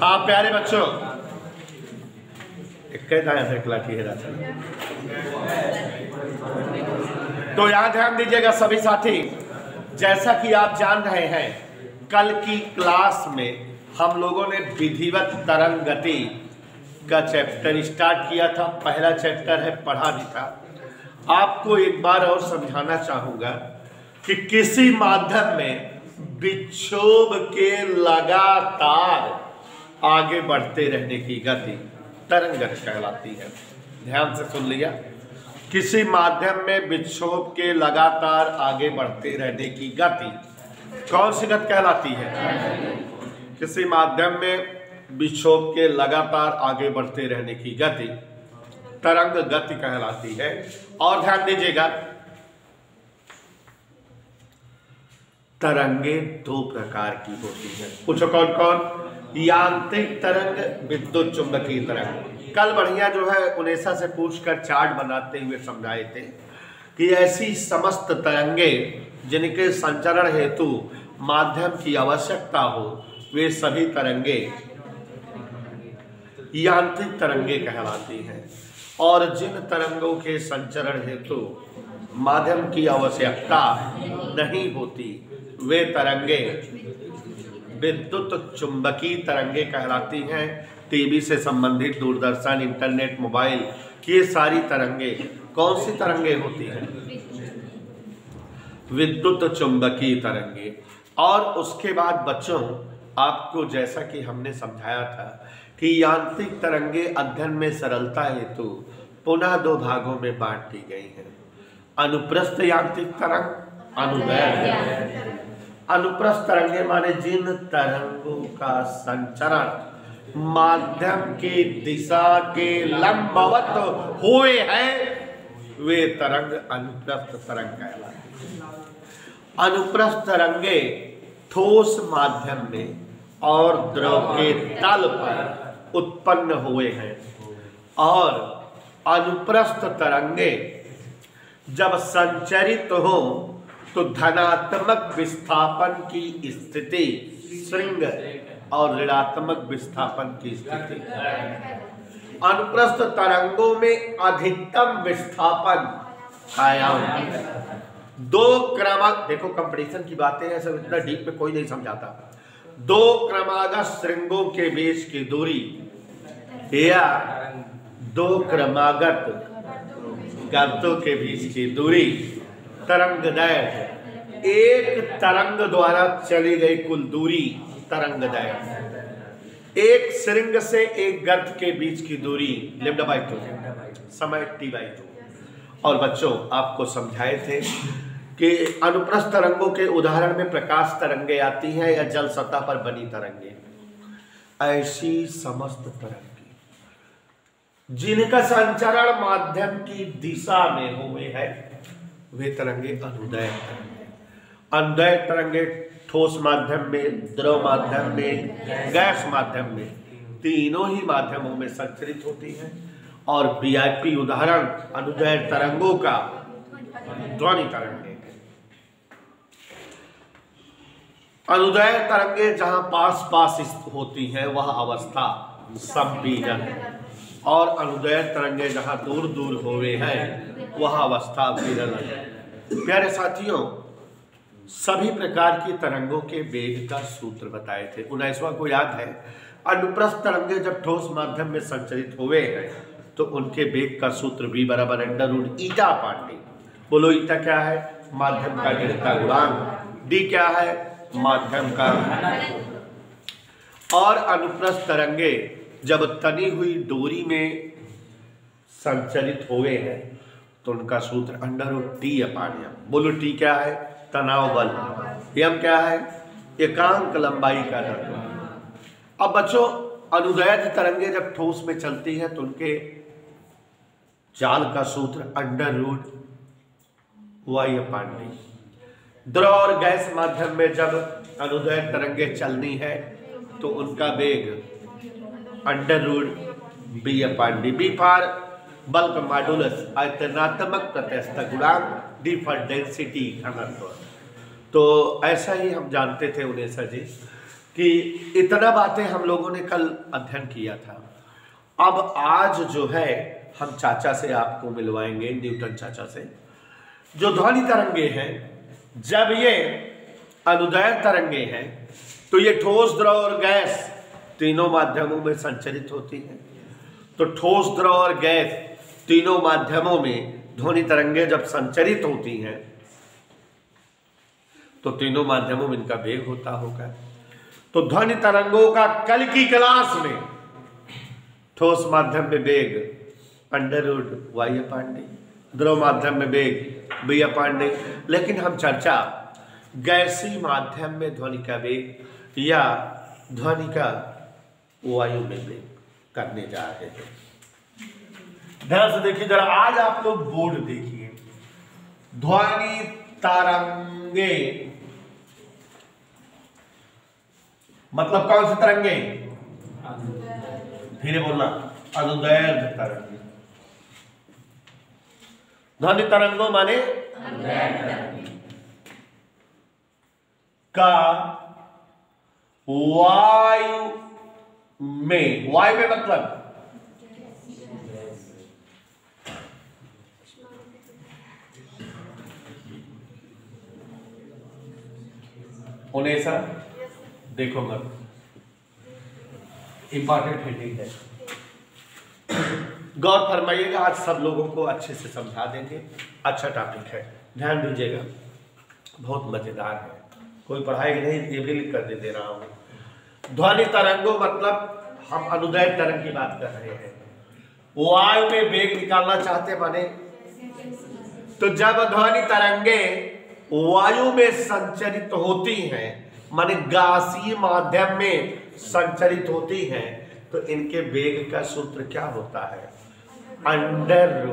हाँ प्यारे बच्चों, तो यहाँ ध्यान दीजिएगा सभी साथी। जैसा कि आप जान रहे हैं, कल की क्लास में हम लोगों ने विधिवत तरंग गति का चैप्टर स्टार्ट किया था। पहला चैप्टर है, पढ़ा भी था। आपको एक बार और समझाना चाहूंगा कि किसी माध्यम में विक्षोभ के लगातार आगे बढ़ते रहने की गति तरंग गति कहलाती है। ध्यान से सुन लिया। किसी माध्यम में विक्षोभ के लगातार आगे बढ़ते रहने की गति कौन सी गति कहलाती है? किसी माध्यम में विक्षोभ के लगातार आगे बढ़ते रहने की गति तरंग गति कहलाती है। और ध्यान दीजिएगा, तरंगे दो प्रकार की होती है। पूछो कौन कौन? यांत्रिक तरंग, विद्युत चुंबकीय तरंग। कल बढ़िया जो है उनेसा से पूछकर चार्ट बनाते हुए समझाए थे कि ऐसी समस्त तरंगे जिनके संचरण हेतु माध्यम की आवश्यकता हो, वे सभी तरंगे यांत्रिक तरंगे कहलाती हैं। और जिन तरंगों के संचरण हेतु माध्यम की आवश्यकता नहीं होती, वे तरंगे विद्युत चुंबकीय तरंगे कहलाती हैं। टीवी से संबंधित, दूरदर्शन, इंटरनेट, मोबाइल की ये सारी तरंगे कौन सी तरंगे होती हैं? विद्युत चुंबकीय तरंगे। और उसके बाद बच्चों, आपको जैसा कि हमने समझाया था कि यांत्रिक तरंगे अध्ययन में सरलता हेतु पुनः दो भागों में बांट दी गई हैं। अनुप्रस्थ यांत्रिक तरंग, अनुदैर्ध्य। अनुप्रस्थ तरंगे माने जिन तरंगों का संचरण माध्यम की दिशा के लंबवत हुए हैं, वे तरंग अनुप्रस्थ तरंग कहलाती हैं। अनुप्रस्थ तरंगे ठोस माध्यम में और द्रव के तल पर उत्पन्न हुए हैं। और अनुप्रस्थ तरंगे जब संचरित हो तो धनात्मक विस्थापन की स्थिति श्रृंग और ऋणात्मक विस्थापन की स्थिति। अनुप्रस्थ तरंगों में अधिकतम विस्थापन आयाम दो क्रमागत, देखो कंपटीशन की बातें हैं, सब इतना डीप में कोई नहीं समझाता। दो क्रमागत श्रृंगों के बीच की दूरी या दो क्रमागत गर्तों के बीच की दूरी तरंगदैर्घ्य। एक तरंग द्वारा चली गई कुल दूरी तरंगदैर्घ्य। एक श्रृंग से एक गर्त के बीच की दूरी λ/2, समय T/2। और बच्चों, आपको समझाए थे कि अनुप्रस्थ तरंगों के उदाहरण में प्रकाश तरंगे आती हैं या जल सतह पर बनी तरंगे। ऐसी समस्त तरंगे जिनका संचरण माध्यम की दिशा में हुए है, वे तरंगे अनुदैर्घ्य तरंगे। अनुदैर्घ्य तरंगे ठोस माध्यम में, द्रव माध्यम में, गैस माध्यम में, तीनों ही माध्यमों में संचरित होती हैं। और वीआईपी उदाहरण अनुदैर्घ्य तरंगों का ध्वनि तरंगे। अनुदैर्घ्य तरंगे जहां पास पास होती हैं वह अवस्था संपीड़न, और अनुदैर्घ्य तरंगे जहां दूर दूर हुए हैं वह अवस्था विरलन। प्यारे साथियों, सभी प्रकार की तरंगों के वेग का सूत्र बताए थे। 19वां को याद है? अनुप्रस्थ तरंगे जब ठोस माध्यम में संचरित हुए हैं तो उनके वेग का सूत्र v = √η/d। बोलो, ईटा क्या है? माध्यम का गिरता गुणांक। d क्या है? माध्यम का। और अनुप्रस्थ तरंगे जब तनी हुई दूरी में संचरित हुए हैं तो उनका सूत्र √T/m। बोलो, t क्या है? तनाव बल। m क्या है? एकांक लंबाई का दर। अब बच्चों, अनुदैर्घ्य तरंगे जब ठोस में चलती है तो उनके चाल का सूत्र √y/d। द्रव और गैस माध्यम में जब अनुदैर्घ्य तरंगे चलनी है तो उनका वेग √b/d। b for bulk modulus, आयतनात्मक प्रत्यस्थ गुणांक। d फॉर डेंसिटी, घनत्व। तो ऐसा ही हम जानते थे उनेसा जी कि इतना बातें हम लोगों ने कल अध्ययन किया था। अब आज जो है हम चाचा से आपको मिलवाएंगे, न्यूटन चाचा से। जो ध्वनि तरंगे हैं, जब ये अनुदैर्घ्य तरंगे हैं तो ये ठोस, द्रव और गैस तीनों माध्यमों में संचरित होती है। तो ठोस, द्रव और गैस तीनों माध्यमों में ध्वनि तरंगे जब संचरित होती हैं तो तीनों माध्यमों में इनका वेग होता होगा। तो ध्वनि तरंगों का कल की क्लास में ठोस माध्यम में वेग √y/d, द्रव माध्यम में वेग v/d। लेकिन हम चर्चा गैसीय माध्यम में ध्वनि का वेग या ध्वनि का वायु में वेग करने जा रहे हैं। ध्यान से देखिए जरा, आज आप लोग बोर्ड देखिए। ध्वनि तरंगे मतलब कौन सी तरंगे? फिर बोलना, अनुदैर्घ्य तरंगे। ध्वनि तरंगों माने का वायु में, वायु में मतलब उन्हें सर देखो मत, इंपॉर्टेंट हेडिंग है, गौर फरमाइएगा। आज सब लोगों को अच्छे से समझा देंगे। अच्छा टॉपिक है, ध्यान दीजिएगा, बहुत मजेदार है। कोई पढ़ाएगा नहीं, ये भी लिख कर दे रहा हूं। ध्वनि तरंगों मतलब हम अनुदैर्घ्य तरंग की बात कर रहे हैं। वायु में वेग निकालना चाहते माने, तो जब ध्वनि तरंगे वायु में संचरित होती हैं, माने गैसीय माध्यम में संचरित होती हैं, तो इनके वेग का सूत्र क्या होता है? √v/d।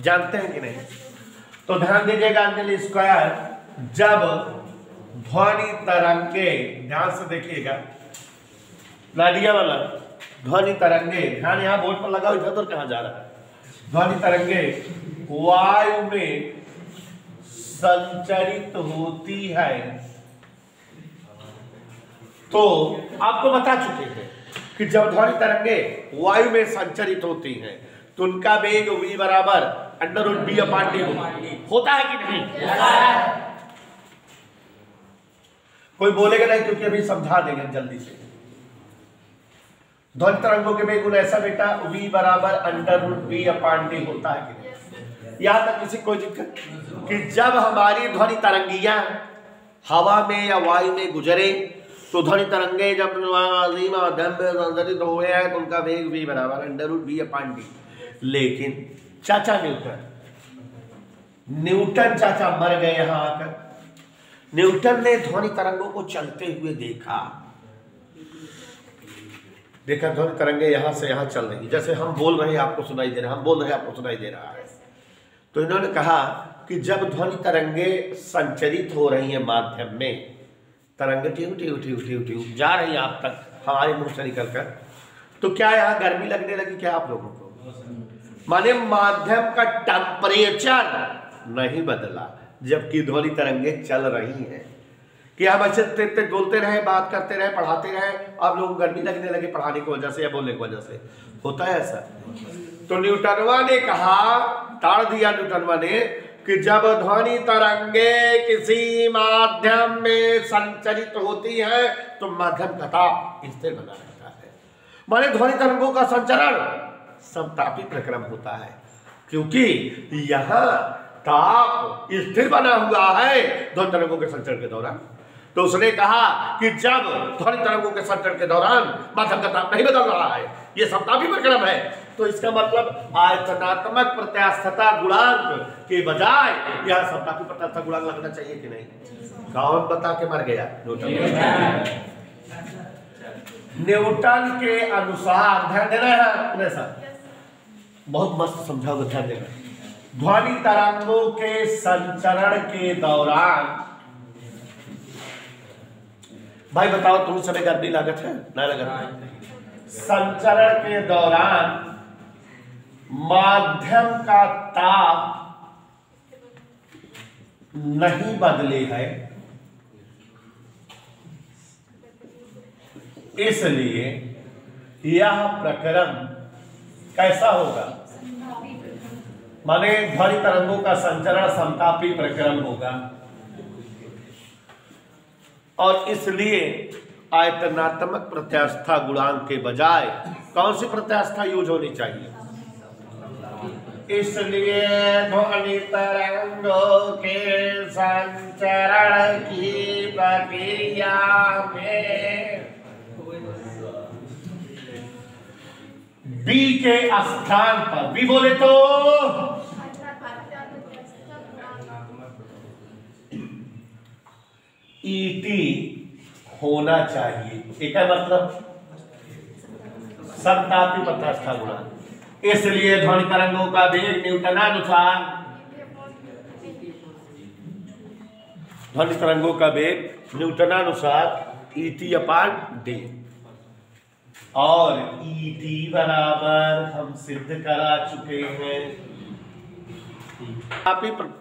जानते हैं कि नहीं? तो ध्यान दीजिएगा, अंजलि स्क्वायर जब ध्वनि तरंगे, ध्यान से देखिएगा, नाडिया वाला ध्वनि तरंगे, ध्यान यहां बोर्ड पर लगा, इधर उधर कहां जा रहा है? ध्वनि तरंगे वायु में संचरित होती है, तो आपको बता चुके हैं कि जब ध्वनि तरंगे वायु में संचरित होती हैं तो उनका वेग v बराबर √v/d होता है कि नहीं? कोई बोलेगा नहीं, क्योंकि अभी समझा देंगे जल्दी से। ध्वनि तरंगों के वेग ऐसा बेटा v बराबर √v/d होता है कि नहीं? यहां तक किसी कोई दिक्कत कि जब हमारी ध्वनि तरंगियां हवा में या वायु में गुजरे तो ध्वनि तरंगे जब माध्यम में संचरित हुए हैं तो उनका वेग v बराबर √v/d। लेकिन चाचा न्यूटन चाचा मर गए यहां आकर। न्यूटन ने ध्वनि तरंगों को चलते हुए देखा ध्वनि तरंगे यहां से यहां चल रही, जैसे हम बोल रहे हैं आपको सुनाई दे रहा है, हम बोल रहे हैं आपको सुनाई दे रहा है। तो इन्होंने कहा कि जब ध्वनि तरंगे संचरित हो रही हैं माध्यम में, तरंगे ट्यू ट्यू ट्यू ट्यू ट्यू जा रही है आप तक हमारे मुंह से निकल कर, तो क्या यहाँ गर्मी लगने लगी क्या आप लोगों को? माने माध्यम का टेम्परेचर नहीं बदला, जबकि ध्वनि तरंगे चल रही हैं। कि हम ऐसे तेज बोलते रहे, बात करते रहे, पढ़ाते रहे, आप लोगों को गर्मी लगने लगी पढ़ाने की वजह से या बोलने की वजह से? होता है ऐसा? तो न्यूटनवा ने कहा, ताड़ दिया न्यूटनवा ने, कि जब ध्वनि तरंगे किसी माध्यम में संचरित होती है तो माध्यम का ताप स्थिर बना रहता है। माने ध्वनि तरंगों का संचरण समतापी प्रक्रम होता है, क्योंकि यहां ताप स्थिर बना हुआ है ध्वनि तरंगों के संचरण के दौरान। तो उसने कहा कि जब ध्वनि तरंगों के संचरण के दौरान माध्यम का ताप नहीं बदल रहा है, ये समतापी प्रक्रम है, तो इसका मतलब आयतनात्मक प्रत्यास्थता गुणांक के बजाय यह समतापी प्रत्यास्थता गुणांक लगना चाहिए कि नहीं? कौन बता के मर गया? न्यूटन के अनुसार, ध्यान देना है सर, बहुत मस्त समझाओगे, ध्यान देना। ध्वनि तरंगों के संचरण के दौरान, भाई बताओ तुम समय गर्मी लागत है ना लगत है? संचरण के दौरान माध्यम का ताप नहीं बदली है, इसलिए यह प्रक्रम कैसा होगा, माने ध्वनि तरंगों का संचरण समतापी प्रक्रम होगा। और इसलिए आयतनात्मक प्रत्यास्था गुणांक के बजाय कौन सी प्रत्यास्था यूज होनी चाहिए? इसलिए ध्वनि तरंगों के संचरण की प्रक्रिया में बी के स्थान पर, बी बोले तो ईटी होना चाहिए। एक मतलब समतापी प्रत्यास्था गुणांक। इसलिए ध्वनि तरंगों का वेग न्यूटनानुसार, ध्वनि तरंगों का वेग न्यूटनानुसार ईटी अपान डी, और ईटी बराबर हम सिद्ध करा चुके हैं।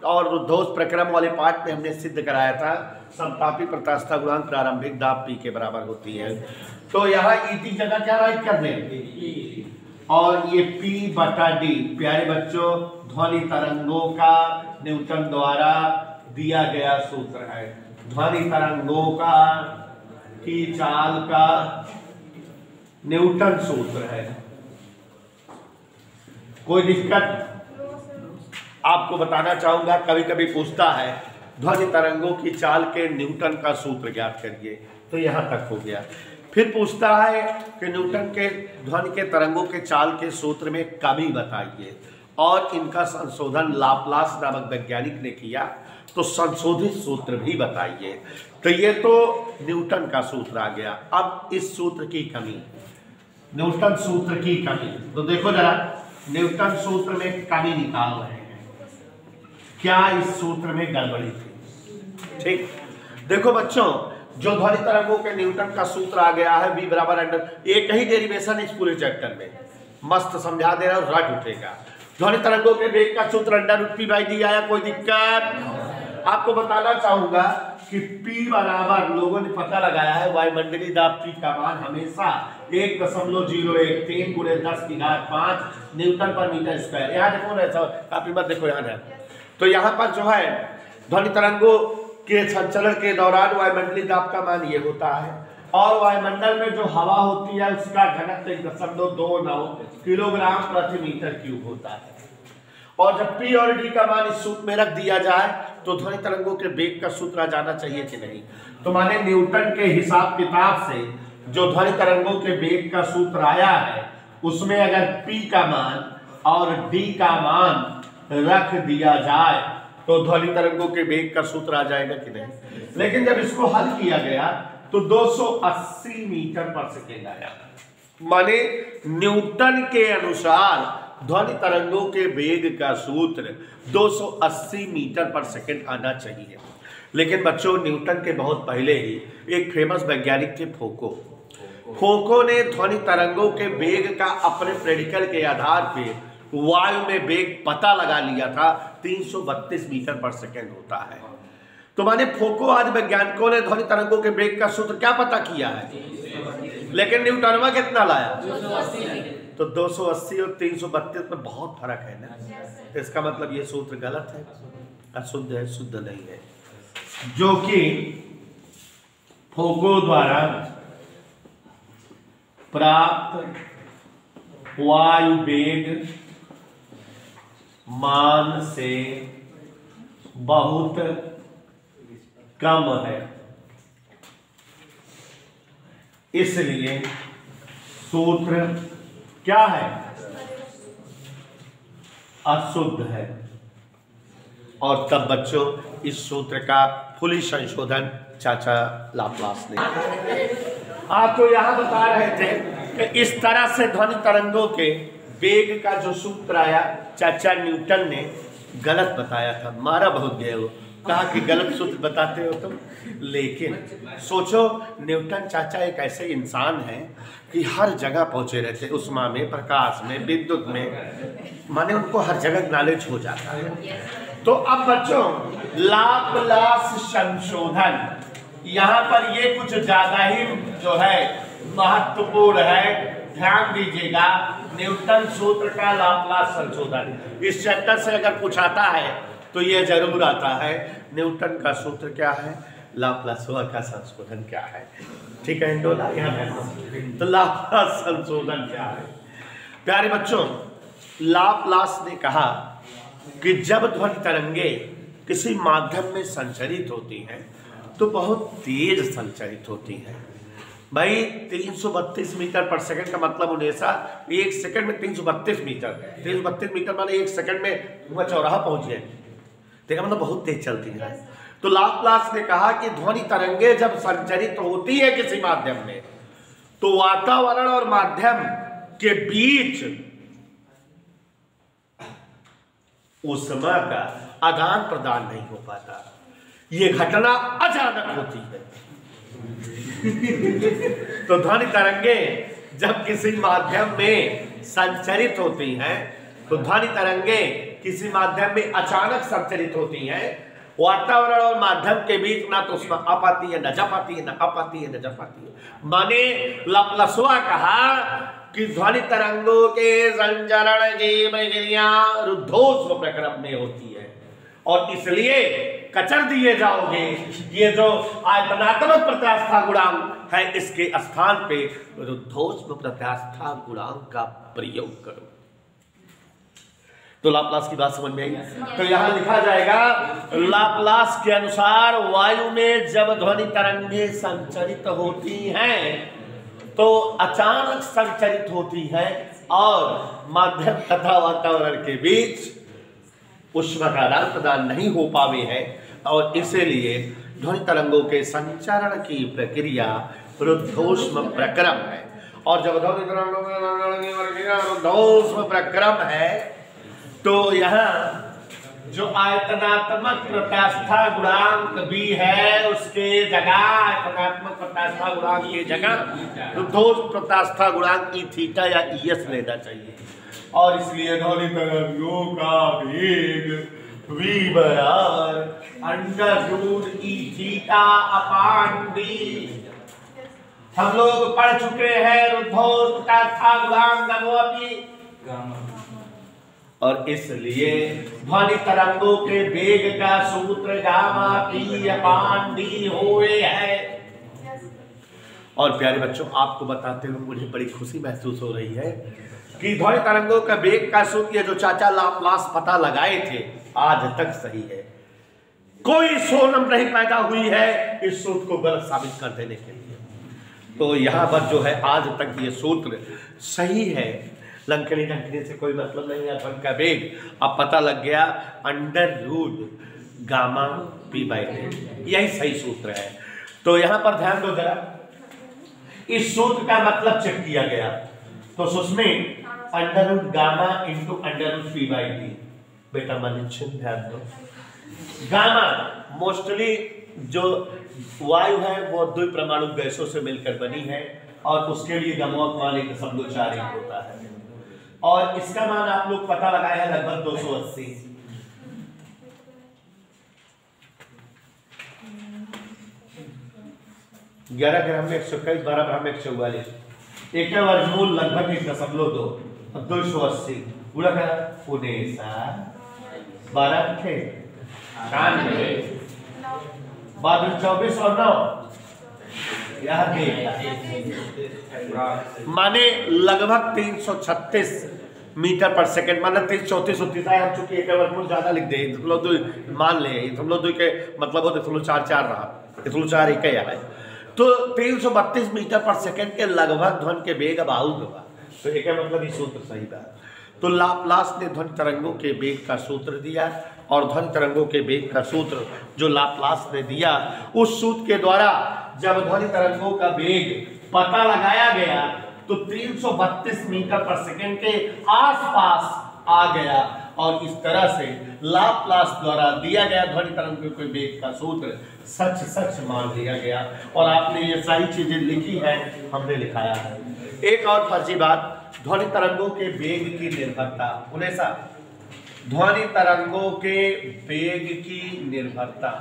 और दोष प्रक्रम वाले पार्ट में हमने सिद्ध कराया था समतापी प्रत्यास्था गुणांक प्रारंभिक दाब पी के बराबर होती है। तो यहाँ ईटी जगह क्या राइट कर दें, और ये पी बटा डी प्यारे बच्चों ध्वनि तरंगों का न्यूटन द्वारा दिया गया सूत्र है। ध्वनि तरंगों का की चाल का न्यूटन सूत्र है। कोई दिक्कत? आपको बताना चाहूंगा, कभी कभी पूछता है ध्वनि तरंगों की चाल के न्यूटन का सूत्र ज्ञात करिए, तो यहां तक हो गया। फिर पूछता है कि न्यूटन के ध्वनि के तरंगों के चाल के सूत्र में कमी बताइए, और इनका संशोधन लाप्लास नामक वैज्ञानिक ने किया, तो संशोधित सूत्र भी बताइए। तो ये तो न्यूटन का सूत्र आ गया। अब इस सूत्र की कमी, न्यूटन सूत्र की कमी, तो देखो जरा न्यूटन सूत्र में कमी निकाल रहे हैं, क्या इस सूत्र में गड़बड़ी थी? ठीक, देखो बच्चों जो ध्वनि तरंगों के न्यूटन का सूत्र आ गया है v बराबर अंडर, एक ही डेरिवेशन इस पूरे चैप्टर में मस्त समझा दे रहा हूं, रट उठेगा। ध्वनि तरंगों के वेग का सूत्र under root P by D आया, कोई दिक्कत? आपको बताना चाहूंगा कि P बराबर लोगों ने पता लगाया है वायुमंडलीय दाब P का मान हमेशा 1.013 गुणे 10⁵ न्यूटन पर मीटर स्क्वायर। यहाँ देखो ना, ऐसा काफी मत देखो, यहाँ है। तो यहाँ पर जो है ध्वनि तरंगों के संचलन के दौरान वायुमंडलीय दाब का मान ये होता है, और वायुमंडल में जो हवा होती है उसका घनत्व 1.29 किलोग्राम प्रति मीटर क्यूब होता है। और जब P और D का मान इस सूत्र में रख दिया जाए तो ध्वनि तरंगों के वेग का सूत्र आ जाना चाहिए कि नहीं? तो माने न्यूटन के हिसाब किताब से जो ध्वनि तरंगों के वेग का सूत्र आया है उसमें अगर P का मान और D का मान रख दिया जाए तो ध्वनि तरंगों के वेग का सूत्र आ जाएगा कि नहीं? लेकिन जब इसको हल किया गया तो 280 मीटर पर सेकेंड आया। माने न्यूटन के अनुसार ध्वनि तरंगों के वेग का सूत्र 280 मीटर पर सेकेंड आना चाहिए। लेकिन बच्चों न्यूटन के बहुत पहले ही एक फेमस वैज्ञानिक थे फोको ने ध्वनि तरंगों के वेग का अपने प्रेडिकल के आधार पे वायु में वेग पता लगा लिया था, 332 मीटर पर सेकेंड होता है। तो माने फोको आज वैज्ञानिकों ने ध्वनि तरंगों के वेग का सूत्र क्या पता किया है, लेकिन न्यूटनवा कितना लाया? तो 280 और 332 में बहुत फर्क है ना। तो इसका मतलब ये सूत्र गलत है, अशुद्ध है, शुद्ध नहीं है। जो कि फोको द्वारा प्राप्त वायु वेग मान से बहुत कम है, इसलिए सूत्र क्या है? अशुद्ध है। और तब बच्चों इस सूत्र का फुली संशोधन चाचा लाप्लास ने। आप तो यहां बता रहे थे कि इस तरह से ध्वनि तरंगों के वेग का जो सूत्र आया चाचा न्यूटन ने गलत बताया था, मारा बहुत गए हो, कहा कि गलत सूत्र बताते हो तुम। लेकिन सोचो न्यूटन चाचा एक ऐसे इंसान हैं कि हर जगह पहुंचे रहते, उष्मा में, प्रकाश में, विद्युत में, माने उनको हर जगह नॉलेज हो जाता है। तो अब बच्चों लाप्लास संशोधन, यहां पर ये कुछ ज्यादा ही जो है महत्वपूर्ण है, ध्यान दीजिएगा। न्यूटन सूत्र का लाप्लास संशोधन, इस चैप्टर से अगर कुछ आता है तो ये जरूर आता है। न्यूटन का सूत्र क्या है, लाप्लास का संशोधन क्या है, ठीक है इंडोला यहाँ तो लाप्लास संशोधन क्या है। प्यारे बच्चों, लाप्लास ने कहा कि जब ध्वनि तरंगे किसी माध्यम में संचरित होती हैं तो बहुत तेज संचरित होती हैं। भाई 332 मीटर पर सेकंड का मतलब हमेशा एक सेकंड में 332 मीटर, 332 मीटर माने एक सेकंड में वह चौराहा पहुंच गए, देखा मतलब बहुत तेज चलती है। तो लाप्लास ने कहा कि ध्वनि तरंगे जब संचरित होती है किसी माध्यम में तो वातावरण और माध्यम के बीच ऊष्मा का आदान प्रदान नहीं हो पाता, ये घटना अचानक होती है। तो ध्वनि तरंगे जब किसी माध्यम में संचरित होती हैं तो ध्वनि तरंगे किसी माध्यम में अचानक संचरित होती हैं, वातावरण और माध्यम के बीच ना तो उसमें आ पाती है, न जा पाती है, न आ पाती है, न जा पाती है। माने लाप्लासवा कहा कि ध्वनि तरंगों के संचरण की प्रक्रिया रुद्धोष्म प्रक्रम में होती है और इसलिए कचर दिए जाओगे। ये जो आयतनात्मक प्रत्यास्था गुणांक है इसके स्थान पे रुद्धोष्म प्रत्यास्था गुणांक का प्रयोग करो। तो लाप्लास की बात समझ में आई। तो यहां लिखा जाएगा लाप्लास के अनुसार वायु में जब ध्वनि तरंगे संचरित होती हैं तो अचानक संचरित होती है और माध्यम तथा वातावरण के बीच ऊष्मा का आदान प्रदान नहीं हो पावे है और इसीलिए ध्वनि तरंगों के संचरण की प्रक्रिया रुद्धोष्म प्रक्रम है। और जब ध्वनि तरंगों की रुद्धोष्म प्रक्रम है तो यहाँ जो आयतनात्मक प्रत्यास्था गुणांक भी है उसके जगह आयतनात्मक प्रत्यास्था गुणांक की जगह रुद्धोष्म प्रत्यास्था गुणांक ई थीटा या ईएस लेना चाहिए। और इसलिए ध्वनि तरंगों का वेग v बराबर √E θ/d। हम लोग पढ़ चुके हैं रुद्धोष्म प्रत्यास्था गुणांक गामा, और इसलिए ध्वनि तरंगों के वेग का सूत्र गामा p/d हुए है। और प्यारे बच्चों, आपको बताते हुए मुझे बड़ी खुशी महसूस हो रही है कि ध्वनि तरंगों का वेग का सूत्र जो चाचा लाप्लास पता लगाए थे आज तक सही है। कोई सोनम नहीं पैदा हुई है इस सूत्र को गलत साबित कर देने के लिए। तो यहाँ पर जो है आज तक ये सूत्र सही है, लंकनी लंकनी से कोई मतलब नहीं है। ध्वनि का वेग अब पता लग गया √γ/p/d, यही सही सूत्र है। तो यहाँ पर ध्यान दो जरा, इस सूत्र का मतलब चेक किया गया तो उसमें √γ/√p/d, बेटा मनिच्छिन ध्यान दो। गामा मोस्टली जो वायु है वो द्विपरमाणु गैसों से मिलकर बनी है और उसके लिए गमोक मान 1.4 होता है और इसका मान आप लोग पता लगाए हैं लगभग 280। ग्यारह ग्राम में 121, 12 ग्राम में 144, एक का वर्गमूल लगभग 1.2, 280 पूरा का 19 12 थे 24 और 9 माने लगभग 336 मीटर पर सेकंड, माने 334 होता है। हम चूंकि एक वर्गमूल ज्यादा लिख दे मान ले के मतलब हो 4 रहा 4 एक है तो 332 मीटर पर सेकंड के लगभग ध्वनि के वेग अब आऊगा। तो एक मतलब ये सूत्र सही था। तो लाप्लास ने ध्वनि तरंगों के वेग का सूत्र दिया और ध्वनि तरंगों के वेग का सूत्र जो लाप्लास ने दिया उस सूत्र के द्वारा जब ध्वनि तरंगों का वेग पता लगाया गया तो 332 मीटर पर सेकंड के आसपास आ गया और इस तरह से लाप्लास द्वारा दिया गया ध्वनि तरंगों के वेग का सूत्र सच मान लिया गया। और आपने ये सारी चीजें लिखी है, हमने लिखाया है। एक और फर्जी बात, ध्वनि तरंगों के वेग की निर्भरता। ध्वनि तरंगों के वेग की निर्भरता,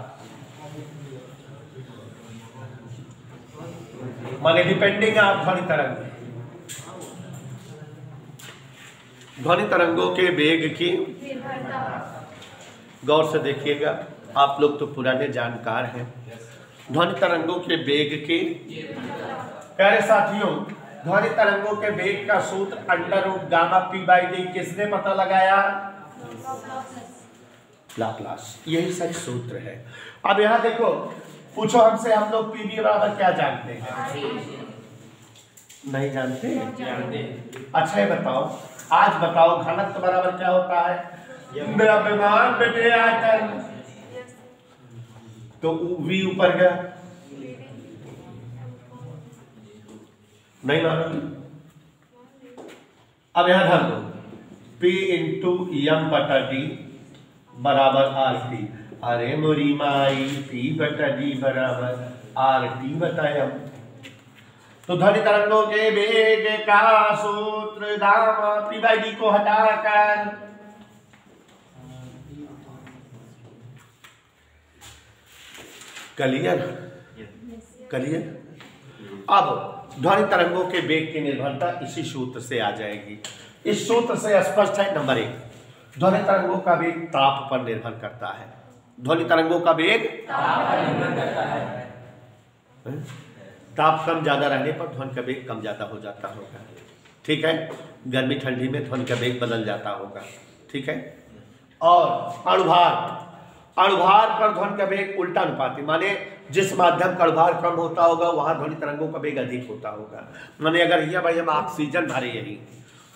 माने डिपेंडिंग ऑन ध्वनि तरंग, ध्वनि तरंगों के वेग की गौर से देखिएगा, आप लोग तो पुराने जानकार हैं। ध्वनि तरंगों के वेग की, प्यारे साथियों, ध्वनि तरंगों के वेग का सूत्र √γ/p/d किसने पता लगाया? लाप्लास। यही सच सूत्र है। अब यहां देखो, पूछो हमसे, हम लोग पीवी बराबर क्या जानते हैं? नहीं जानते? अच्छा ये बताओ, आज बताओ घनत्व बराबर क्या होता है? द्रव्यमान बटे आयतन। तो v ऊपर गया, नहीं मानो। अब यहां ध्यान दो, P × m/d बराबर RT। अरे मोरी माई, P/d बराबर RT/m। तो ध्वनि तरंगों के वेग का सूत्र γ/p/d को हटाकर क्लियर? अब ध्वनि तरंगों के वेग की निर्भरता इसी सूत्र से आ जाएगी। इस सूत्र से स्पष्ट है। नंबर 1, ध्वनि तरंगों का वेग ताप पर निर्भर करता है। ध्वनि तरंगों का वेग ताप पर निर्भर करता है। ताप कम ज्यादा रहने पर ध्वनि का वेग कम ज्यादा हो जाता होगा, ठीक है। गर्मी ठंडी में ध्वनि का वेग बदल जाता होगा, ठीक है। और अणुभार पर ध्वनि का वेग उल्टा अनुपाती, माने जिस माध्यम का अणुभार कम होता होगा वहां ध्वनि तरंगों का वेग अधिक होता होगा। माने अगर ये भाई हम ऑक्सीजन भरे यही,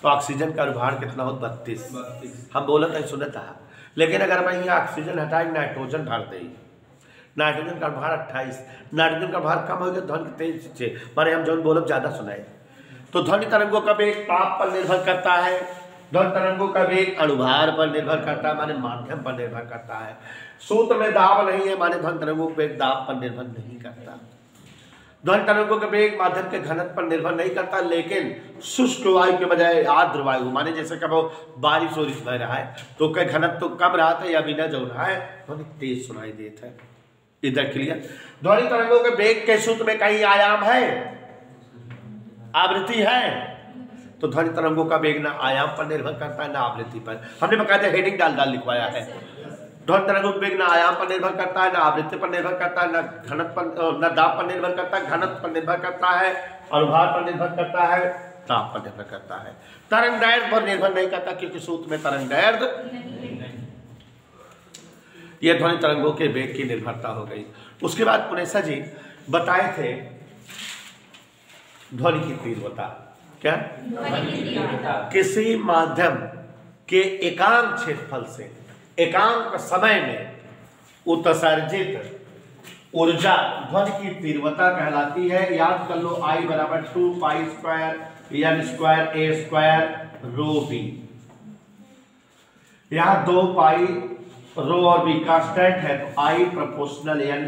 तो ऑक्सीजन का अणुभार कितना हो? 32। हम बोलते हैं सुनता है। लेकिन अगर मैं यहाँ ऑक्सीजन हटाए नाइट्रोजन भर दे, नाइट्रोजन का अणुभार 28, नाइट्रोजन का अणुभार कम हो गया, ध्वनि तेज से माने हम जो बोलब ज्यादा सुनाए। तो ध्वनि तरंगों का वेग ताप पर निर्भर करता है, ध्वनि तरंगों का वेग अणुभार पर निर्भर करता है, माने माध्यम पर निर्भर करता है। सूत्र में दाब नहीं है, माने ध्वनि तरंगों का वेग दाब पर निर्भर नहीं करता। ध्वनि तरंगों का वेग माध्यम के घनत्व पर निर्भर नहीं करता, लेकिन शुष्क वायु के बजाय आर्द्र वायु, माने जैसे कब बारिश हो रहा है तो क्या घनत्व तो कम रहा था या बिना जो रहा है ध्वनि तेज सुनाई देता है। इधर क्लियर? ध्वनि तरंगों के वेग के सूत्र में कहीं आयाम है, आवृत्ति है, तो ध्वनि तरंगों का वेग ना आयाम पर निर्भर करता है ना आवृत्ति पर। हमने बकायदा हेडिंग डाल लिखवाया है। ध्वनि तरंगों का वेग ना आयाम पर निर्भर करता है, ना आवृत्ति पर निर्भर करता है, ना घनत्व पर, ना दाब पर निर्भर करता है, घनत्व पर निर्भर करता है, अणुभार पर निर्भर करता है, ताप पर निर्भर करता है। तरंग दैर्घ्य पर निर्भर नहीं करता, क्योंकि सूत्र में तरंग दैर्घ्य। यह ध्वनि तरंगों के वेग की निर्भरता हो गई। उसके बाद पुनेसा जी बताए थे ध्वनि की तीव्रता। क्या? किसी माध्यम के एकांक क्षेत्रफल से एकांक समय में उत्सर्जित ऊर्जा ध्वनि की तीव्रता कहलाती है। याद कर लो, I बराबर 2π² n² a²ρ_v। यहाँ 2π रो और v कांस्टेंट है, तो I प्रोपोर्शनल n²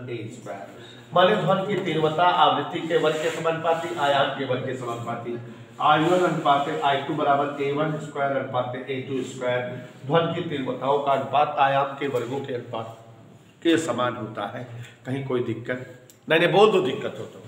a²। माने ध्वनि की तीव्रता आवृत्ति के वर्ग के समानुपाती, आयाम के वर्ग के समानुपाती। I1 अनुपात I2 बराबर a1² अनुपात a2²। ध्वनि की तीव्रताओं का अनुपात आयाम के वर्गों के अनुपात के समान होता है। कहीं कोई दिक्कत नहीं? बोल दो दिक्कत हो तो।